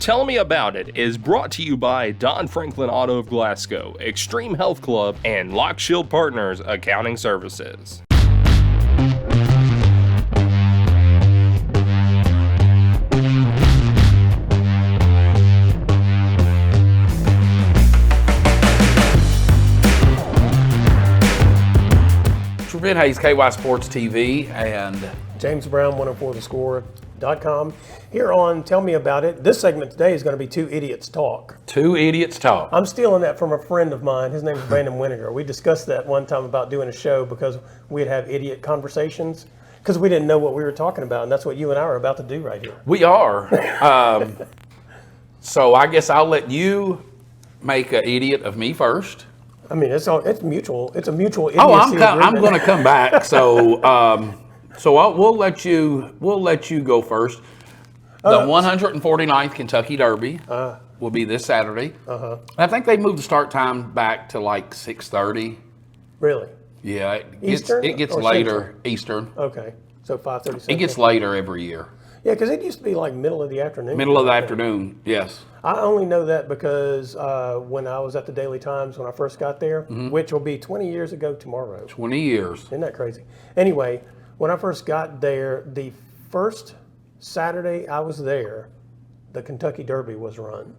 Tell Me About It is brought to you by Don Franklin Auto of Glasgow, Extreme Health Club, and Lockshield Partners Accounting Services. Trevent Hayes, KY Sports TV, and James Brown, 104thescore.com. Here on Tell Me About It. This segment today is going to be Two Idiots Talk. Two Idiots Talk. I'm stealing that from a friend of mine. His name is Brandon Winiger. We discussed that one time about doing a show because we'd have idiot conversations because we didn't know what we were talking about, and that's what you and I are about to do right here. We are. So I guess I'll let you make an idiot of me first. I mean, it's mutual. It's a mutual idiocy. Oh, I'm going to come back. So we'll let you go first. The 149th Kentucky Derby will be this Saturday. I think they moved the start time back to like 6:30. Really? Yeah, it gets or later. Central? Eastern. Okay, so 5:30. It gets later every year. Yeah, because it used to be like middle of the afternoon. Middle of the afternoon, yes. I only know that because when I was at the Daily Times when I first got there, which will be 20 years ago tomorrow. 20 years. Isn't that crazy? Anyway, when I first got there, the first Saturday I was there, the Kentucky Derby was run.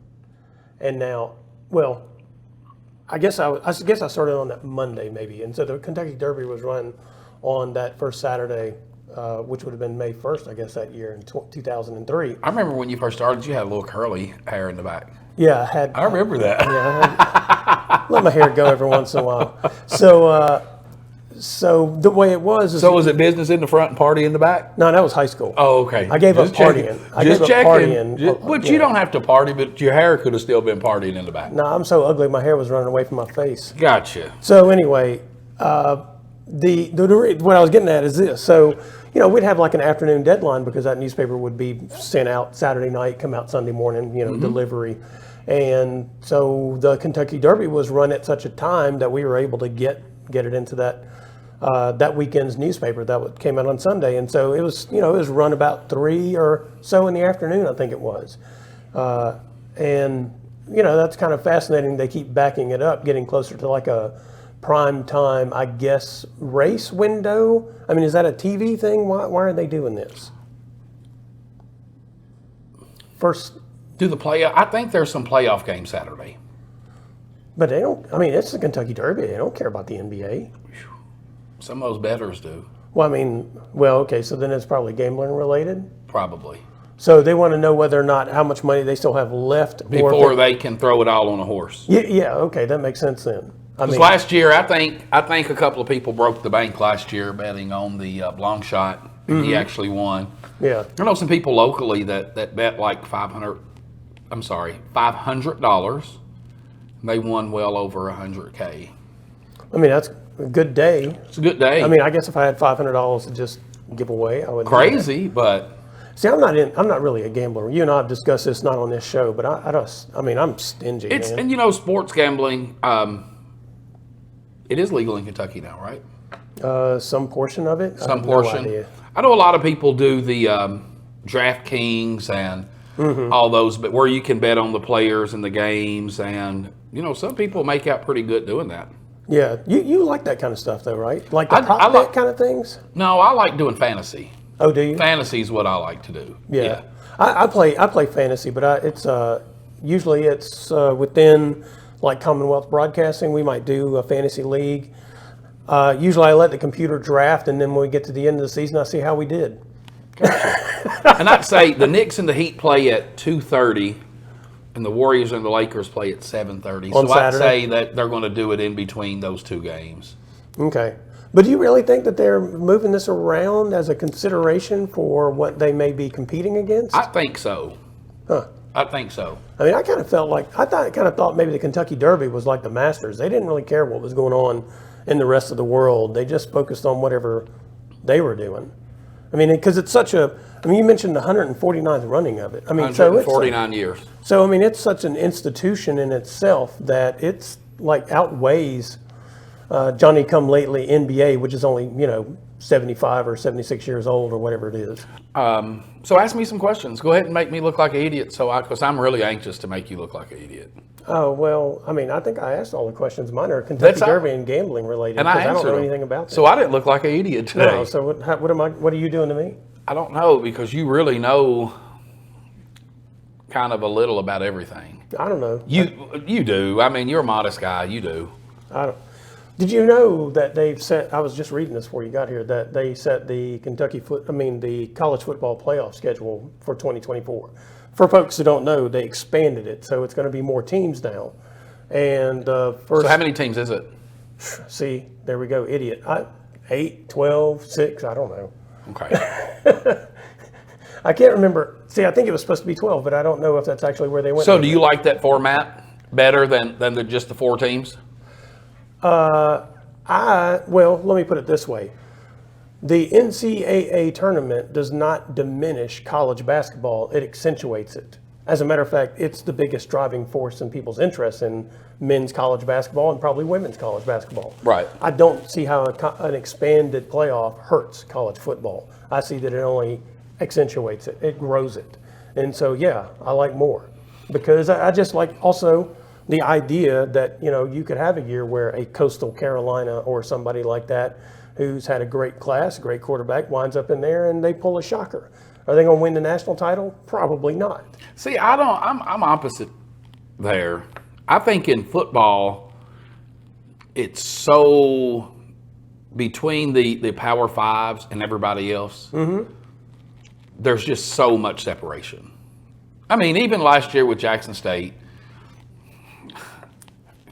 And now, well, I guess I started on that Monday maybe. And so the Kentucky Derby was run on that first Saturday, which would have been May 1st, I guess, that year in 2003. I remember when you first started, you had a little curly hair in the back. Yeah, I remember that. Yeah, let my hair go every once in a while. So the way it was. So was it business in the front and party in the back? No, that was high school. Oh, okay. I gave up partying. But you don't have to party, but your hair could have still been partying in the back. No, I'm so ugly, my hair was running away from my face. Gotcha. So anyway, what I was getting at is this. So, we'd have like an afternoon deadline because that newspaper would be sent out Saturday night, come out Sunday morning, delivery. And so the Kentucky Derby was run at such a time that we were able to get it into that weekend's newspaper that came out on Sunday. And so it was, it was run about 3 or so in the afternoon, I think it was. And that's kind of fascinating. They keep backing it up, getting closer to like a prime time, I guess, race window. I mean, is that a TV thing? Why are they doing this? First, do the playoff? I think there's some playoff games Saturday. But they don't. I mean, it's the Kentucky Derby. They don't care about the NBA. Some of those bettors do. Well, okay. So then it's probably gambling related. Probably. So they want to know whether or not how much money they still have left before they can throw it all on a horse. Yeah. Okay, that makes sense then. Last year, I think a couple of people broke the bank last year betting on the long shot. And he actually won. Yeah. I know some people locally that bet like $500. They won well over $100K. I mean, that's a good day. It's a good day. I mean, I guess if I had $500 to just give away, I would. Crazy, but see, I'm not really a gambler. You and I have discussed this, not on this show, but I'm stingy. Man. And sports gambling. It is legal in Kentucky now, right? Some portion of it. Some portion. No idea. I know a lot of people do the DraftKings and all those, but where you can bet on the players and the games, and some people make out pretty good doing that. Yeah, you like that kind of stuff though, right? Like the prop bet kind of things. No, I like doing fantasy. Oh, do you? Fantasy is what I like to do. Yeah. I play fantasy, but it's usually it's within like Commonwealth Broadcasting. We might do a fantasy league. Usually I let the computer draft, and then when we get to the end of the season, I see how we did. Gotcha. And I'd say the Knicks and the Heat play at 2:30, and the Warriors and the Lakers play at 7:30. So I'd say that they're going to do it in between those two games. Okay. But do you really think that they're moving this around as a consideration for what they may be competing against? I think so. Huh. I think so. I mean, I kind of thought maybe the Kentucky Derby was like the Masters. They didn't really care what was going on in the rest of the world. They just focused on whatever they were doing. I mean, because it's such a, you mentioned the 149th running of it. I mean, 149 years. So, I mean, it's such an institution in itself that it's like outweighs Johnny Come Lately NBA, which is only, 75 or 76 years old or whatever it is. So ask me some questions. Go ahead and make me look like an idiot, because I'm really anxious to make you look like an idiot. Oh, well, I mean, I think I asked all the questions. Mine are Kentucky Derby and gambling related, And because I don't know them. anything about that. So I didn't look like an idiot today. No, so what are you doing to me? I don't know, because you really know kind of a little about everything. I don't know. You do. I mean, you're a modest guy. You do. I don't. Did you know that they've set? I was just reading this before you got here. That they set the the college football playoff schedule for 2024. For folks who don't know, they expanded it, so it's going to be more teams now. And first, So how many teams is it? see, there we go, idiot. 8, 12, 6. I don't know. Okay. I can't remember. See, I think it was supposed to be 12, but I don't know if that's actually where they went. So do you like that format better than just the 4 teams? Well, let me put it this way. The NCAA tournament does not diminish college basketball, it accentuates it. As a matter of fact, it's the biggest driving force in people's interest in men's college basketball and probably women's college basketball. Right. I don't see how an expanded playoff hurts college football. I see that it only accentuates it, it grows it. And so, yeah, I like more. Because I just like also the idea that, you could have a year where a Coastal Carolina or somebody like that who's had a great class, a great quarterback, winds up in there and they pull a shocker. Are they going to win the national title? Probably not. See, I'm opposite there. I think in football, it's so between the Power Fives and everybody else, there's just so much separation. I mean, even last year with Jackson State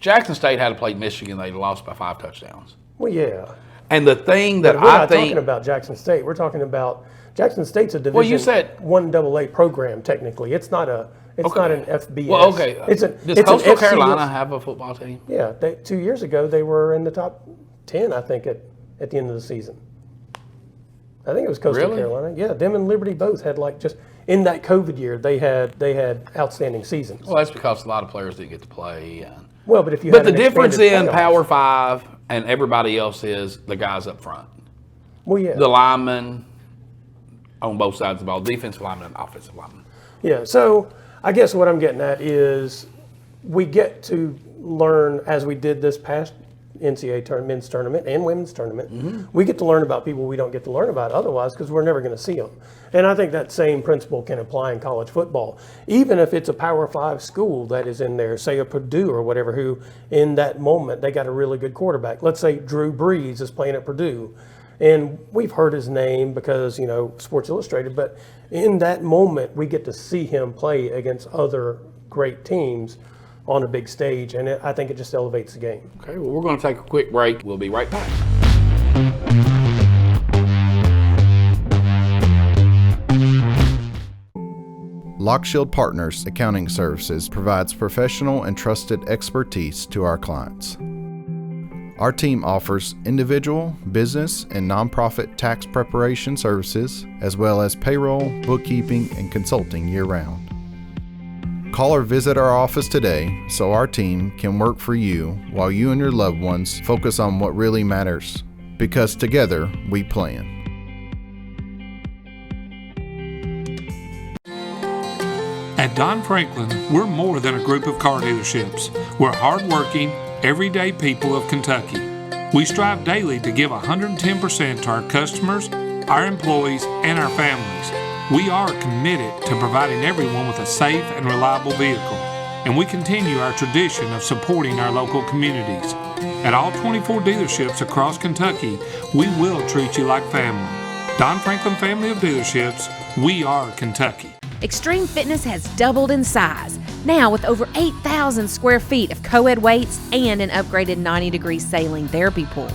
had to play Michigan. They lost by 5 touchdowns. Well, yeah. And the thing that But we're I not think talking about Jackson State. We're talking about Jackson State's a Division you said 1 AA program technically. It's not an FBS. Well, okay. Does Coastal Carolina have a football team? Yeah, 2 years ago they were in the top 10, I think, at the end of the season. I think it was Coastal Really? Carolina. Yeah, them and Liberty both had just in that COVID year they had outstanding seasons. Well, that's because a lot of players didn't get to play. Well, but if you But had the an difference expanded in playoff- Power 5 and everybody else is the guys up front. well, yeah, The linemen on both sides of the ball, defensive linemen and offensive linemen. yeah. So I guess what I'm getting at is we get to learn, as we did this past NCAA men's tournament and women's tournament, we get to learn about people we don't get to learn about otherwise because we're never going to see them. And I think that same principle can apply in college football. Even if it's a Power 5 school that is in there, say a Purdue or whatever, who in that moment they got a really good quarterback. Let's say Drew Brees is playing at Purdue. And we've heard his name because, Sports Illustrated, but in that moment we get to see him play against other great teams on a big stage, and I think it just elevates the game. Okay, well, we're going to take a quick break. We'll be right back. Lockshield Partners Accounting Services provides professional and trusted expertise to our clients. Our team offers individual, business, and nonprofit tax preparation services, as well as payroll, bookkeeping, and consulting year-round. Call or visit our office today so our team can work for you while you and your loved ones focus on what really matters, because together we plan. At Don Franklin, we're more than a group of car dealerships. We're hardworking, everyday people of Kentucky. We strive daily to give 110% to our customers, our employees, and our families. We are committed to providing everyone with a safe and reliable vehicle, and we continue our tradition of supporting our local communities. At all 24 dealerships across Kentucky, we will treat you like family. Don Franklin Family of Dealerships, we are Kentucky. Extreme Fitness has doubled in size, now with over 8,000 square feet of co-ed weights and an upgraded 90-degree saline therapy pool.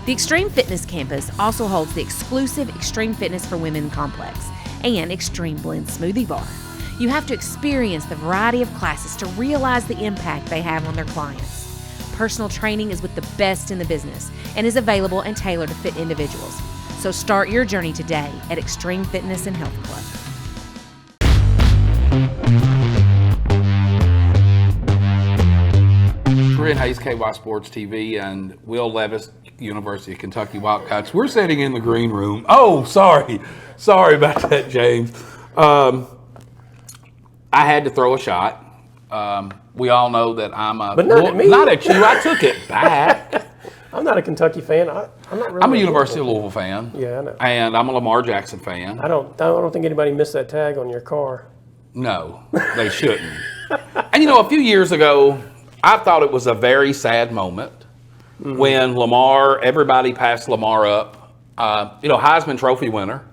The Extreme Fitness campus also holds the exclusive Extreme Fitness for Women complex and Extreme Blend smoothie bar. You have to experience the variety of classes to realize the impact they have on their clients. Personal training is with the best in the business and is available and tailored to fit individuals. So start your journey today at Extreme Fitness and Health Club. Brent Hayes, KY Sports TV, and Will Levis, University of Kentucky Wildcats. We're sitting in the green room. Oh, sorry about that, James. I had to throw a shot. We all know that I'm a... But not at me. Not at you. I took it back. I'm not a Kentucky fan. I'm not really. I'm a University of Louisville fan. Yeah, I know. And I'm a Lamar Jackson fan. I don't think anybody missed that tag on your car. No, they shouldn't. And a few years ago, I thought it was a very sad moment when everybody passed Lamar up. Heisman Trophy winner.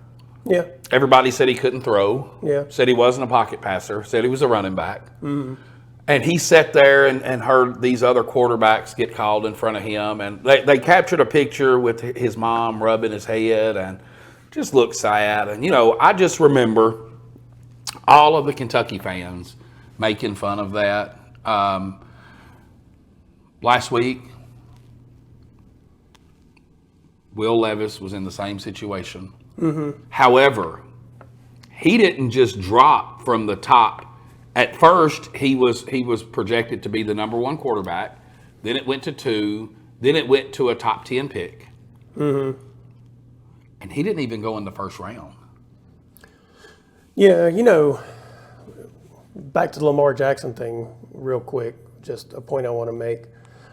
Yeah. Everybody said he couldn't throw. Yeah. Said he wasn't a pocket passer. Said he was a running back. Mm-hmm. And he sat there and heard these other quarterbacks get called in front of him. And they captured a picture with his mom rubbing his head and just looked sad. And, I just remember all of the Kentucky fans making fun of that. Last week, Will Levis was in the same situation. Mm-hmm. However, he didn't just drop from the top. At first, he was projected to be the number one quarterback. Then it went to 2. Then it went to a top 10 pick. Mm-hmm. And he didn't even go in the first round. Yeah, back to the Lamar Jackson thing real quick, just a point I want to make.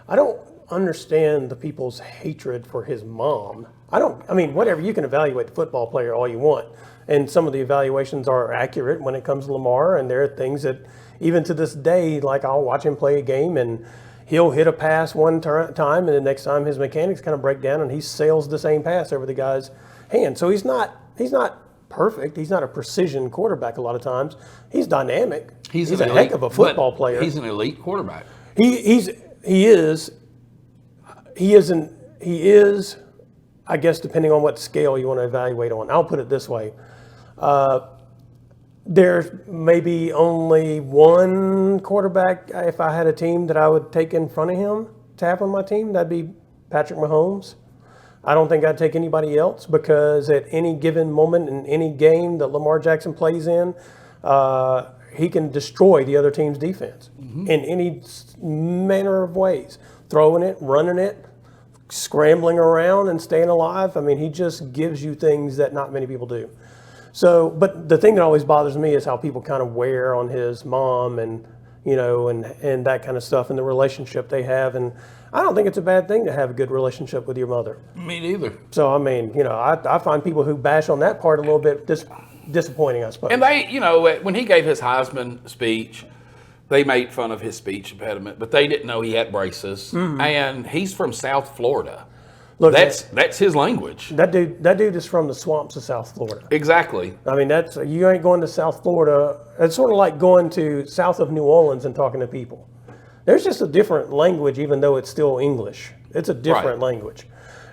I don't understand the people's hatred for his mom. Whatever, you can evaluate the football player all you want. And some of the evaluations are accurate when it comes to Lamar. And there are things that, even to this day, like I'll watch him play a game and he'll hit a pass one time, and the next time his mechanics kind of break down and he sails the same pass over the guy's hand. So he's not perfect. He's not a precision quarterback a lot of times. He's dynamic. He's a heck of a football player. He's an elite quarterback. He is, I guess, depending on what scale you want to evaluate on. I'll put it this way. There's maybe only one quarterback, if I had a team, that I would take in front of him to have on my team. That'd be Patrick Mahomes. I don't think I'd take anybody else, because at any given moment in any game that Lamar Jackson plays in, he can destroy the other team's defense in any manner of ways. Throwing it, running it, scrambling around and staying alive. He just gives you things that not many people do. So, but the thing that always bothers me is how people kind of wear on his mom and that kind of stuff, and the relationship they have. And I don't think it's a bad thing to have a good relationship with your mother. Me neither. So, I find people who bash on that part a little bit disappointing, I suppose. And they, when he gave his Heisman speech, they made fun of his speech impediment, but they didn't know he had braces. Mm-hmm. And he's from South Florida. Look, that's his language. That dude is from the swamps of South Florida. Exactly. You ain't going to South Florida. It's sort of like going to south of New Orleans and talking to people. There's just a different language, even though it's still English. It's a different language.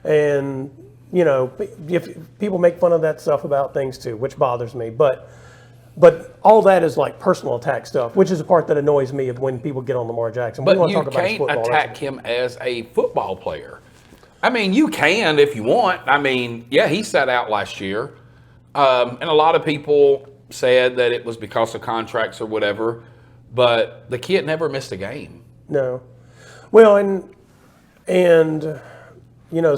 And, if people make fun of that stuff about things too, which bothers me. But all that is like personal attack stuff, which is the part that annoys me of when people get on Lamar Jackson. But you can't attack him as a football player. You can if you want. He sat out last year. And a lot of people said that it was because of contracts or whatever. But the kid never missed a game. No. Well, and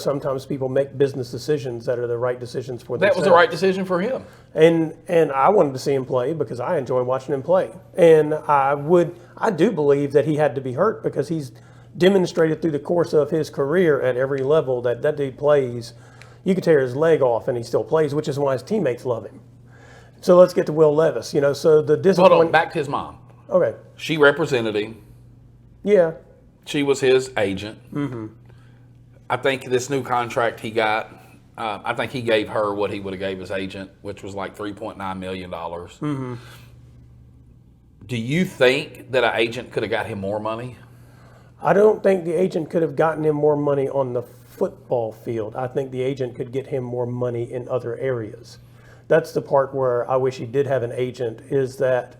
sometimes people make business decisions that are the right decisions for themselves. That was the right decision for him. And I wanted to see him play because I enjoy watching him play. And I do believe that he had to be hurt, because he's demonstrated through the course of his career at every level that dude plays. You could tear his leg off and he still plays, which is why his teammates love him. So let's get to Will Levis. So the discipline. Hold on, back to his mom. Okay. She represented him. Yeah. She was his agent. Mm-hmm. I think this new contract he got, I think he gave her what he would have gave his agent, which was like $3.9 million. Mm-hmm. Do you think that an agent could have got him more money? I don't think the agent could have gotten him more money on the football field. I think the agent could get him more money in other areas. That's the part where I wish he did have an agent, is that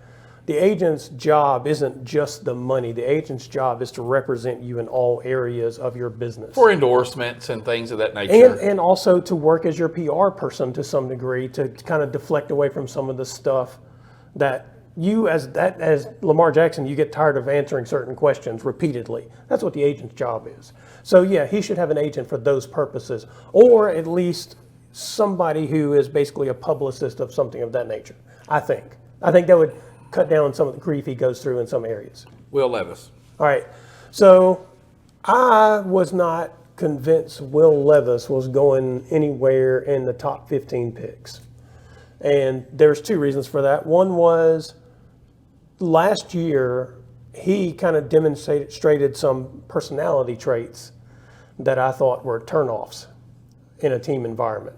the agent's job isn't just the money. The agent's job is to represent you in all areas of your business. For endorsements and things of that nature. And also to work as your PR person to some degree, to kind of deflect away from some of the stuff that you as Lamar Jackson, you get tired of answering certain questions repeatedly. That's what the agent's job is. So yeah, he should have an agent for those purposes, or at least somebody who is basically a publicist of something of that nature. I think that would cut down some of the grief he goes through in some areas. Will Levis. All right, so I was not convinced Will Levis was going anywhere in the top 15 picks. And there's two reasons for that. One was last year, he kind of demonstrated some personality traits that I thought were turnoffs in a team environment.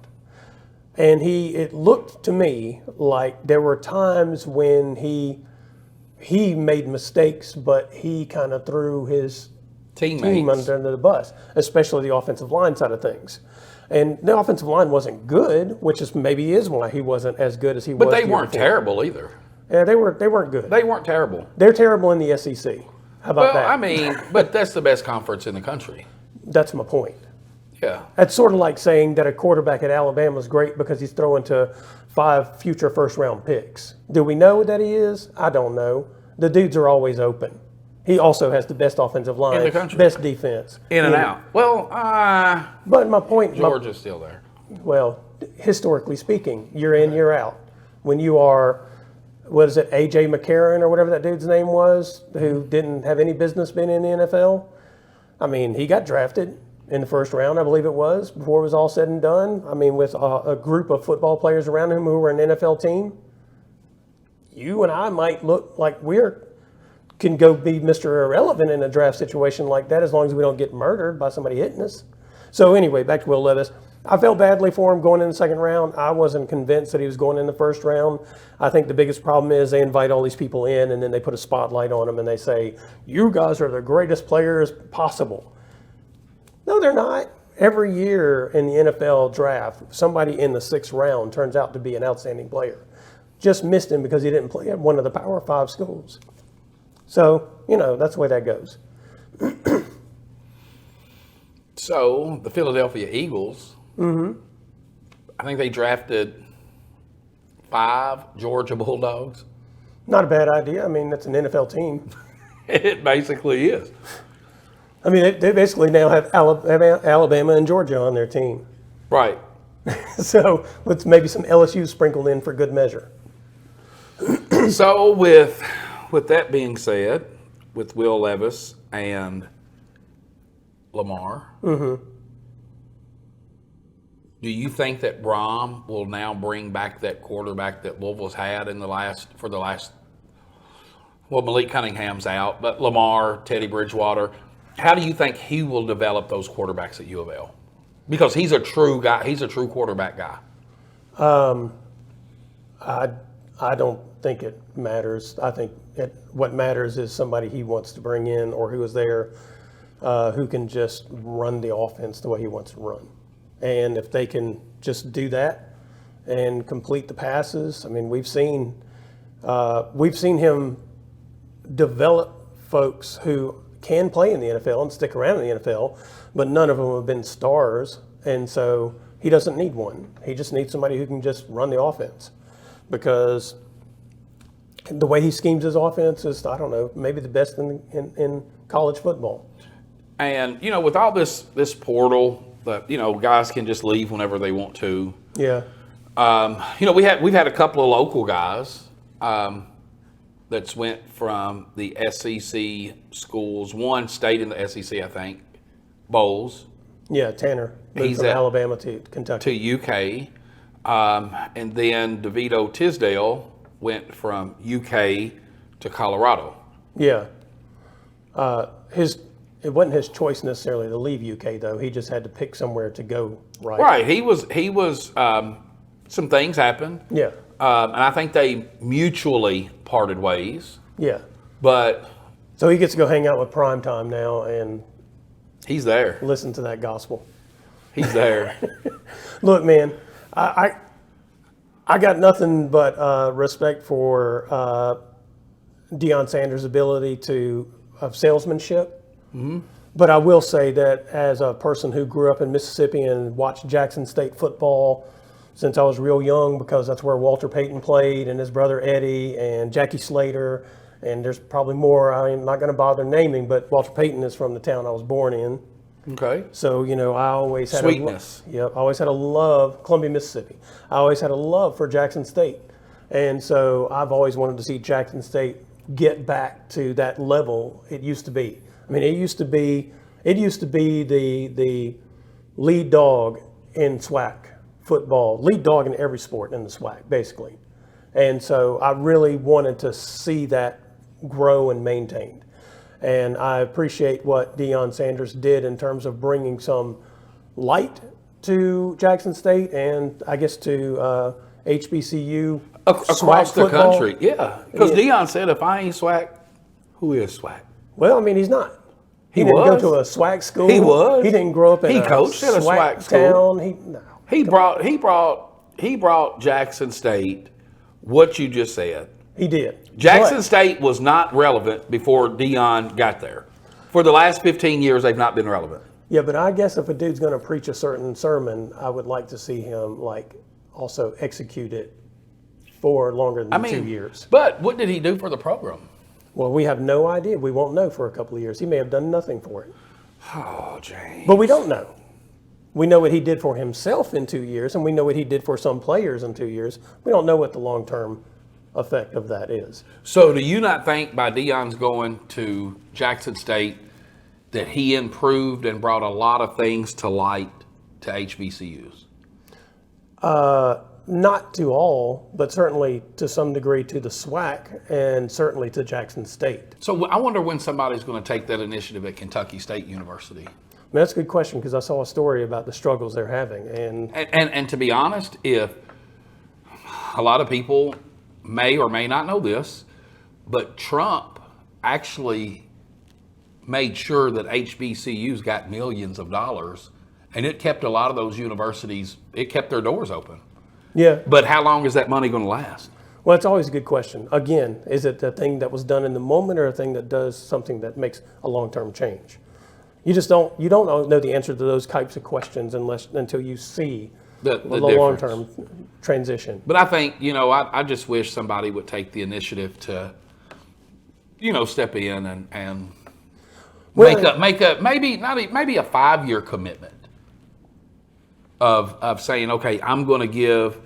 And it looked to me like there were times when he made mistakes, but he kind of threw his team under the bus, especially the offensive line side of things. And the offensive line wasn't good, which maybe is why he wasn't as good as he was. But they weren't terrible either. Yeah, they weren't good. They weren't terrible. They're terrible in the SEC. How about that? Well, I mean, but that's the best conference in the country. That's my point. Yeah. That's sort of like saying that a quarterback at Alabama is great because he's throwing to 5 future first-round picks. Do we know that he is? I don't know. The dudes are always open. He also has the best offensive line, in the country. Best defense. In and out. Well, but my point, Georgia's still there. Well, historically speaking, year in, year out. When you are, what is it, A.J. McCarron or whatever that dude's name was, who didn't have any business being in the NFL? I mean, he got drafted in the first round, I believe it was, before it was all said and done. I mean, with a group of football players around him who were an NFL team. You and I might look like can go be Mr. Irrelevant in a draft situation like that as long as we don't get murdered by somebody hitting us. So anyway, back to Will Levis. I felt badly for him going in the second round. I wasn't convinced that he was going in the first round. I think the biggest problem is they invite all these people in and then they put a spotlight on them and they say, you guys are the greatest players possible. No, they're not. Every year in the NFL draft, somebody in the 6th round turns out to be an outstanding player. Just missed him because he didn't play at one of the Power 5 schools. So, that's the way that goes. So, the Philadelphia Eagles, I think they drafted 5 Georgia Bulldogs. Not a bad idea. I mean, that's an NFL team. It basically is. I mean, they basically now have Alabama and Georgia on their team. Right. So, let's maybe some LSU sprinkled in for good measure. So, with that being said, with Will Levis and Lamar, do you think that Brom will now bring back that quarterback that Louisville's had well, Malik Cunningham's out, but Lamar, Teddy Bridgewater, how do you think he will develop those quarterbacks at U of L? Because he's a true guy. He's a true quarterback guy. I don't think it matters. I think what matters is somebody he wants to bring in or who is there who can just run the offense the way he wants to run. And if they can just do that and complete the passes, I mean, we've seen him develop folks who can play in the NFL and stick around in the NFL, but none of them have been stars. And so he doesn't need one. He just needs somebody who can just run the offense. Because the way he schemes his offense is, I don't know, maybe the best in college football. And, with all this portal that, guys can just leave whenever they want to. Yeah. We've had a couple of local guys that's went from the SEC schools. One stayed in the SEC, I think, Bowles. Yeah, Tanner. He's from Alabama to Kentucky. To UK. And then DeVito Tisdale went from UK to Colorado. Yeah. It wasn't his choice necessarily to leave UK, though. He just had to pick somewhere to go, right? Right. He was some things happened. Yeah. And I think they mutually parted ways. Yeah. But so he gets to go hang out with Primetime now and he's there. Listen to that gospel. He's there. Look, man, I got nothing but respect for Deion Sanders' ability of salesmanship. Mm-hmm. But I will say that as a person who grew up in Mississippi and watched Jackson State football since I was real young, because that's where Walter Payton played, and his brother Eddie, and Jackie Slater, and there's probably more I'm not going to bother naming, but Walter Payton is from the town I was born in. Okay. So, I always had Sweetness. I always had a love, Columbia, Mississippi. I always had a love for Jackson State. And so I've always wanted to see Jackson State get back to that level it used to be. I mean, it used to be the lead dog in SWAC football, lead dog in every sport in the SWAC, basically. And so I really wanted to see that grow and maintained. And I appreciate what Deion Sanders did in terms of bringing some light to Jackson State and I guess to HBCU Across the football. country, yeah. Because Deion said, if I ain't SWAC, who is SWAC? Well, I mean, he's not. He didn't was. go to a SWAC school. He was. He didn't grow up in He a coached at a SWAC school. town. He brought Jackson State what you just said. He did. Jackson But- State was not relevant before Deion got there. For the last 15 years, they've not been relevant. Yeah, but I guess if a dude's going to preach a certain sermon, I would like to see him also execute it for longer than 2 years. But what did he do for the program? Well, we have no idea. We won't know for a couple of years. He may have done nothing for it. Oh, James. But we don't know. We know what he did for himself in 2 years, and we know what he did for some players in 2 years. We don't know what the long-term effect of that is. So do you not think by Deion's going to Jackson State that he improved and brought a lot of things to light to HBCUs? Not to all, but certainly to some degree to the SWAC and certainly to Jackson State. So I wonder when somebody's going to take that initiative at Kentucky State University. I mean, that's a good question because I saw a story about the struggles they're having. And to be honest, if a lot of people may or may not know this, but Trump actually made sure that HBCUs got millions of dollars, and it kept a lot of those universities, it kept their doors open. Yeah. But how long is that money going to last? Well, it's always a good question. Again, is it a thing that was done in the moment or a thing that does something that makes a long-term change? You don't know the answer to those types of questions until you see the long-term transition. But I think, I just wish somebody would take the initiative to, step in and make a maybe a 5-year commitment of saying, okay, I'm going to give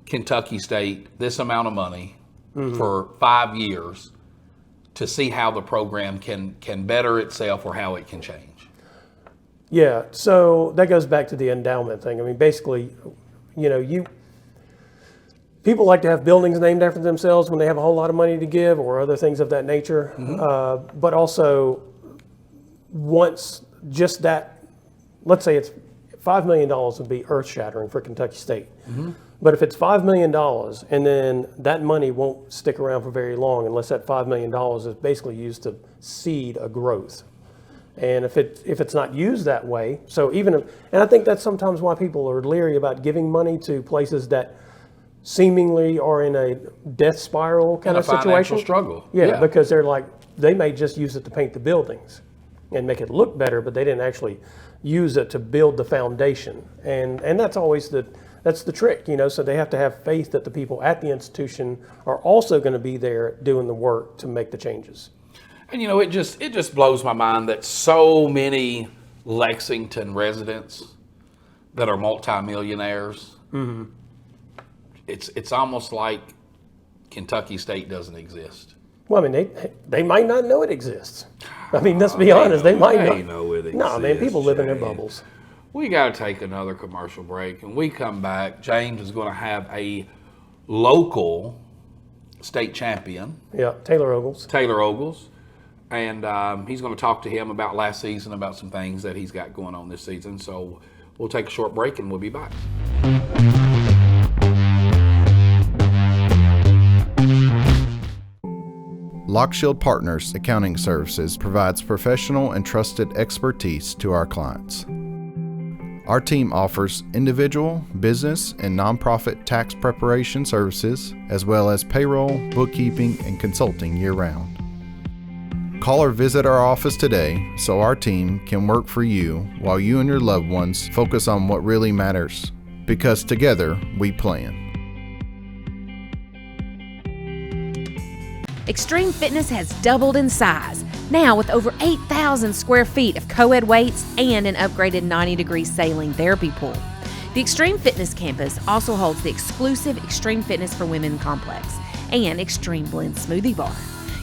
Kentucky State this amount of money for 5 years to see how the program can better itself or how it can change. Yeah, so that goes back to the endowment thing. I mean, basically, people like to have buildings named after themselves when they have a whole lot of money to give or other things of that nature. But also, once just that, let's say it's $5 million would be earth-shattering for Kentucky State. But if it's $5 million and then that money won't stick around for very long unless that $5 million is basically used to seed a growth. And if it's not used that way, and I think that's sometimes why people are leery about giving money to places that seemingly are in a death spiral kind of situation. Financial struggle. Yeah, because they may just use it to paint the buildings and make it look better, but they didn't actually use it to build the foundation. And that's always that's the trick, so they have to have faith that the people at the institution are also going to be there doing the work to make the changes. And it just blows my mind that so many Lexington residents that are multimillionaires, it's almost like Kentucky State doesn't exist. Well, I mean, they might not know it exists. I mean, let's be honest, they might not. know it exists. No, man, people live in their bubbles. We got to take another commercial break, and we come back. James is going to have a local state champion, Taylor Ogles. And he's going to talk to him about last season, about some things that he's got going on this season. So we'll take a short break and we'll be back. Lockshield Partners Accounting Services provides professional and trusted expertise to our clients. Our team offers individual, business, and nonprofit tax preparation services, as well as payroll, bookkeeping, and consulting year-round. Call or visit our office today so our team can work for you while you and your loved ones focus on what really matters, because together we plan. Extreme Fitness has doubled in size, now with over 8,000 square feet of co-ed weights and an upgraded 90-degree saline therapy pool. The Extreme Fitness campus also holds the exclusive Extreme Fitness for Women complex and Extreme Blend smoothie bar.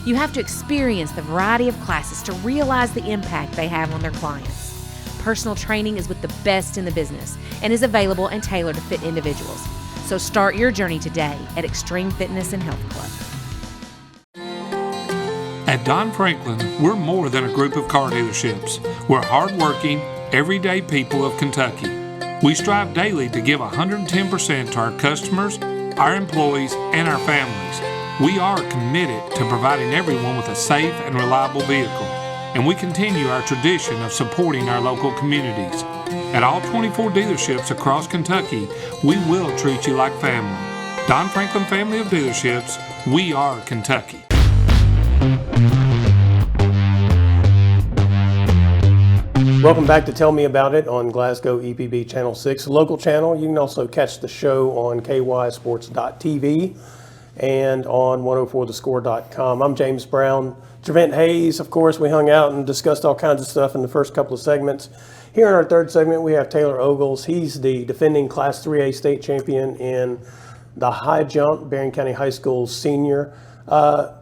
You have to experience the variety of classes to realize the impact they have on their clients. Personal training is with the best in the business and is available and tailored to fit individuals. So start your journey today at Extreme Fitness and Health Club. At Don Franklin, we're more than a group of car dealerships. We're hardworking, everyday people of Kentucky. We strive daily to give 110% to our customers, our employees, and our families. We are committed to providing everyone with a safe and reliable vehicle, and we continue our tradition of supporting our local communities. At all 24 dealerships across Kentucky, we will treat you like family. Don Franklin Family of Dealerships, we are Kentucky. Welcome back to Tell Me About It on Glasgow EPB Channel 6, local channel. You can also catch the show on kysports.tv and on 104thescore.com. I'm James Brown. Trevent Hayes, of course, we hung out and discussed all kinds of stuff in the first couple of segments. Here in our third segment, we have Taylor Ogles. He's the defending Class 3A state champion in the high jump, Berrien County High School senior.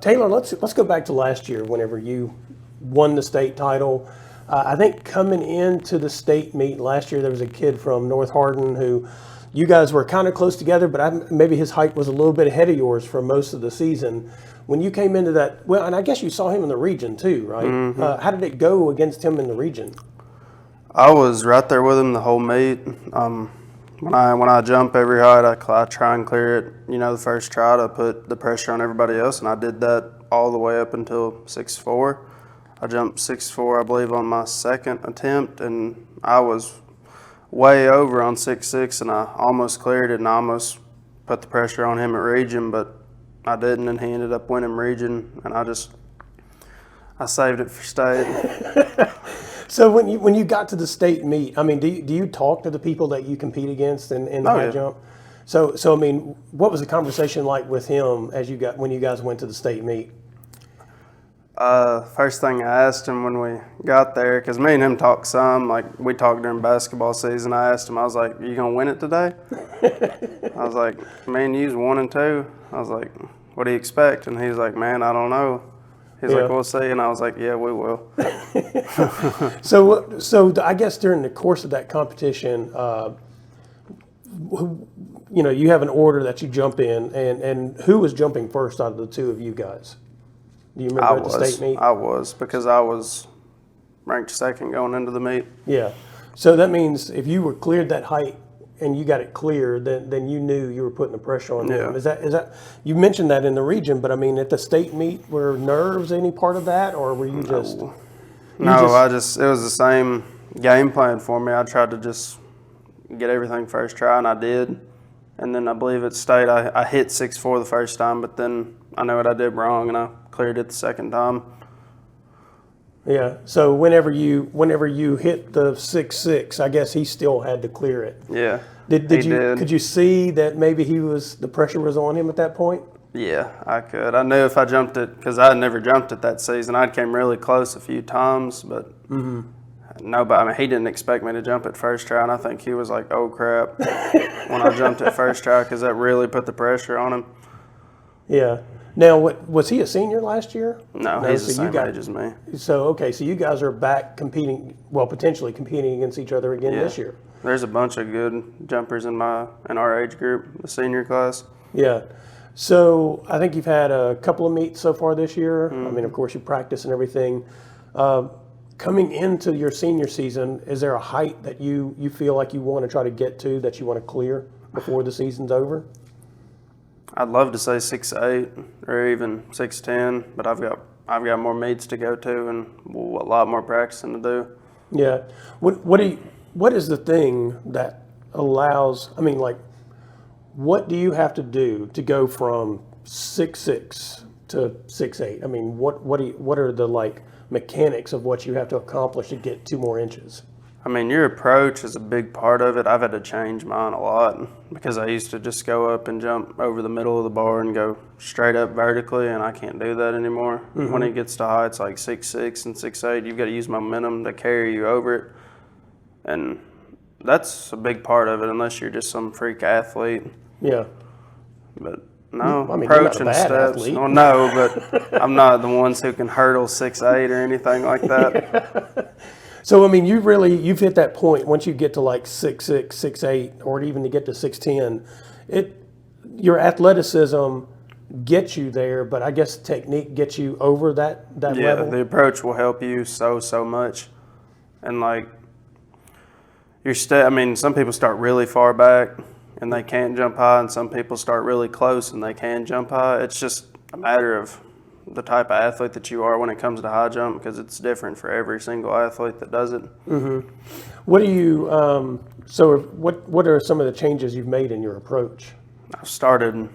Taylor, let's go back to last year whenever you won the state title. I think coming into the state meet last year, there was a kid from North Hardin who you guys were kind of close together, but maybe his height was a little bit ahead of yours for most of the season. When you came into that, well, and I guess you saw him in the region too, right? Mm-hmm. How did it go against him in the region? I was right there with him the whole meet. When I jump every height, I try and clear it. You know, the first try to put the pressure on everybody else, and I did that all the way up until 6'4". I jumped 6'4", I believe, on my second attempt, and I was way over on 6'6", and I almost cleared it, and I almost put the pressure on him at region, but I didn't, and he ended up winning region, and I saved it for state. So when you got to the state meet, I mean, do you talk to the people that you compete against in the high jump? So I mean, what was the conversation like with him when you guys went to the state meet? First thing I asked him when we got there, because me and him talked some, like we talked during basketball season, I asked him, I was like, you going to win it today? I was like, man, you was 1 and 2. I was like, what do you expect? And he's like, man, I don't know. He's like, we'll see. And I was like, yeah, we will. So I guess during the course of that competition, you know, you have an order that you jump in, and who was jumping first out of the two of you guys? Do you remember at the state meet? I was, because I was ranked second going into the meet. Yeah. So that means if you were cleared that height and you got it cleared, then you knew you were putting the pressure on them. Is that you mentioned that in the region, but I mean at the state meet, were nerves any part of that, or were you just? No, it was the same game plan for me. I tried to just get everything first try, and I did. And then I believe at state I hit 6'4" the first time, but then I know what I did wrong, and I cleared it the second time. Yeah. So whenever you hit the 6'6", I guess he still had to clear it. Yeah. Could you see that maybe the pressure was on him at that point? Yeah, I could. I knew if I jumped it, because I had never jumped it that season. I came really close a few times, but nobody. I mean, he didn't expect me to jump it first try, and I think he was like, "Oh crap," when I jumped it first try, because that really put the pressure on him. Yeah. Now, was he a senior last year? No, he's the same age as me. So you guys are back potentially competing against each other again this year. There's a bunch of good jumpers in our age group, the senior class. Yeah. So I think you've had a couple of meets so far this year. I mean, of course, you practice and everything. Coming into your senior season, is there a height that you feel like you want to try to get to, that you want to clear before the season's over? I'd love to say 6'8" or even 6'10", but I've got more meets to go to and a lot more practicing to do. Yeah. What is the thing that allows? I mean, like, what do you have to do to go from 6'6" to 6'8"? I mean, what are the mechanics of what you have to accomplish to get 2 more inches? I mean, your approach is a big part of it. I've had to change mine a lot because I used to just go up and jump over the middle of the bar and go straight up vertically, and I can't do that anymore. When it gets to heights like 6'6" and 6'8", you've got to use momentum to carry you over it. And that's a big part of it, unless you're just some freak athlete. Yeah. But no, I mean, you're not approach a and bad steps. athlete. Well, no, but I'm not the ones who can hurdle 6'8" or anything like that. So, I mean, you've hit that point once you get to like 6'6", 6'8", or even to get to 6'10", your athleticism gets you there, but I guess technique gets you over that Yeah, level. the approach will help you so much. And like I mean, some people start really far back and they can't jump high, and some people start really close and they can jump high. It's just a matter of the type of athlete that you are when it comes to high jump, because it's different for every single athlete that does it. What do you? So, what are some of the changes you've made in your approach? I've started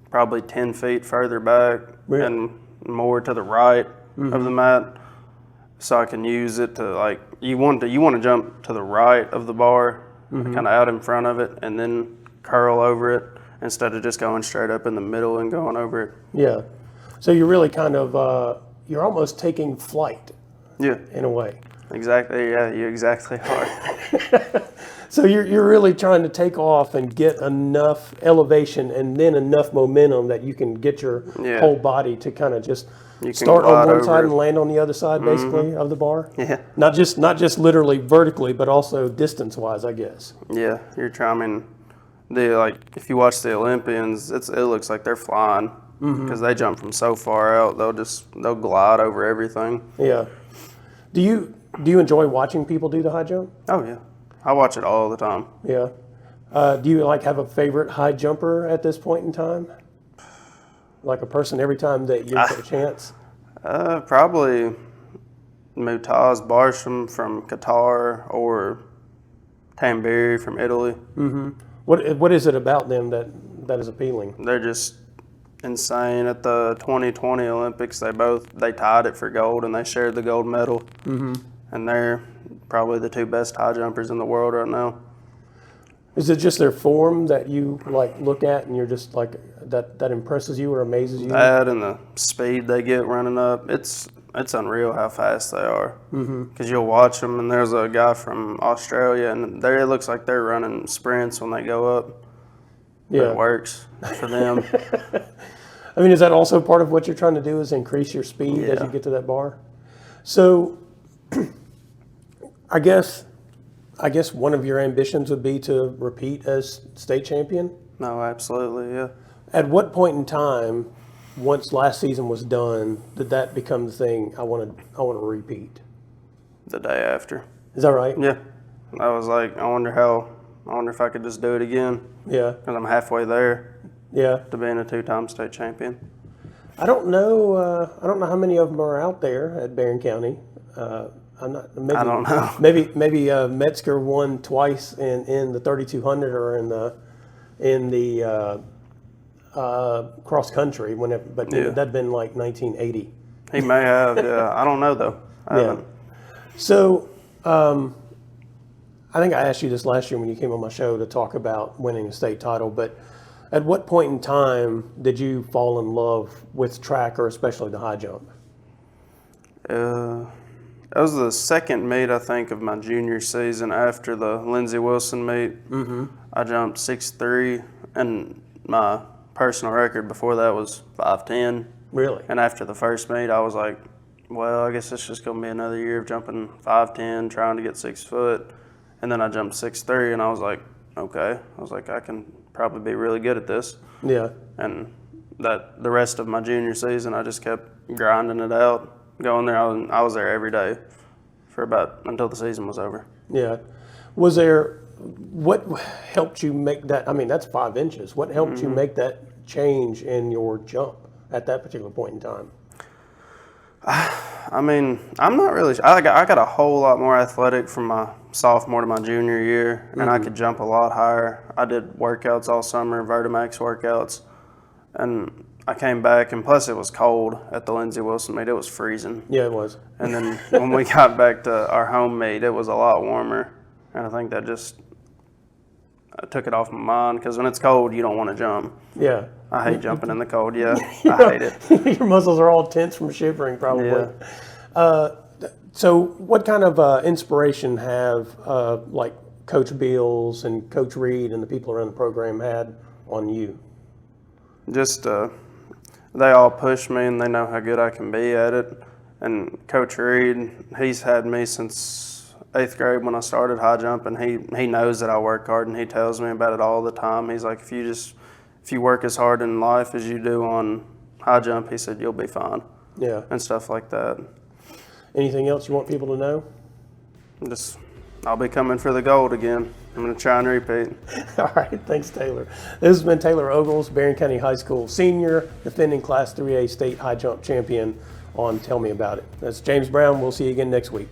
probably 10 feet further back Really? and more to the right of the mat, so I can use it to, like, you want to jump to the right of the bar, kind of out in front of it, and then curl over it instead of just going straight up in the middle and going over it. Yeah. So you're really kind of you're almost taking flight Yeah, in a way. exactly. Yeah, you exactly are. So you're really trying to take off and get enough elevation and then enough momentum that you can get your Yeah. whole body to kind of just You can start glide on one over side it. and land on the other side, basically, of the bar. Yeah. Not just literally vertically, but also distance wise, I guess. Yeah, you're trying. I mean, if you watch the Olympians, it looks like they're flying because they jump from so far out. They'll glide over everything. Yeah. Do you enjoy watching people do the high jump? Oh yeah, I watch it all the time. Yeah. Do you have a favorite high jumper at this point in time? Like a person every time that you get a chance? Probably Mutaz Barsham from Qatar or Tamberi from Italy. What is it about them that is appealing? They're just insane. At the 2020 Olympics, they tied it for gold, and they shared the gold medal. And they're probably the two best high jumpers in the world right now. Is it just their form that you look at and you're just that impresses you or amazes you? That and the speed they get running up, it's unreal how fast they are. Because you'll watch them, and there's a guy from Australia, and it looks like they're running sprints when they go up. But Yeah. it works for them. I mean, is that also part of what you're trying to do, is increase your speed as Yeah. you get to that bar? So, I guess one of your ambitions would be to repeat as state champion. No, absolutely, yeah. At what point in time, once last season was done, did that become the thing? I want to repeat. The day after. Is that right? Yeah. I was like, I wonder if I could just do it again. Yeah. Because I'm halfway there Yeah. to being a 2-time state champion. I don't know how many of them are out there at Barron County. I'm not. Maybe, I don't know. Maybe Metzger won twice in the 3200 or in the cross country. But Yeah. that'd been like 1980. He may have, yeah. I don't know, though. I haven't. So, I think I asked you this last year when you came on my show to talk about winning a state title, but at what point in time did you fall in love with track, or especially the high jump? That was the second meet, I think, of my junior season after the Lindsey Wilson meet. I jumped 6'3", and my personal record before that was 5'10". Really? And after the first meet, I was like, well, I guess it's just going to be another year of jumping 5'10", trying to get 6 foot. And then I jumped 6'3", and I was like, okay. I was like, I can probably be really good at this. Yeah. And the rest of my junior season, I just kept grinding it out, going there. I was there every day until the season was over. Yeah. What helped you make that? I mean, that's 5 inches. What helped you make that change in your jump at that particular point in time? I mean, I'm not really. I got a whole lot more athletic from my sophomore to my junior year, and I could jump a lot higher. I did workouts all summer, Vertimax workouts, and I came back, and plus it was cold at the Lindsey Wilson meet. It was freezing. Yeah, it was. And then when we got back to our home meet, it was a lot warmer. And I think that just took it off my mind, because when it's cold, you don't want to jump. Yeah. I hate jumping in the cold. Yeah, I hate it. Your muscles are all tense from shivering, probably. Yeah. So what kind of inspiration have like Coach Beals and Coach Reed and the people around the program had on you? Just they all push me, and they know how good I can be at it. And Coach Reed, he's had me since 8th grade when I started high jump, and he knows that I work hard, and he tells me about it all the time. He's like, if you work as hard in life as you do on high jump, he said, you'll be fine. Yeah. And stuff like that. Anything else you want people to know? I'll be coming for the gold again. I'm going to try and repeat. All right, thanks, Taylor. This has been Taylor Ogles, Barron County High School senior, defending Class 3A state high jump champion on Tell Me About It. That's James Brown. We'll see you again next week.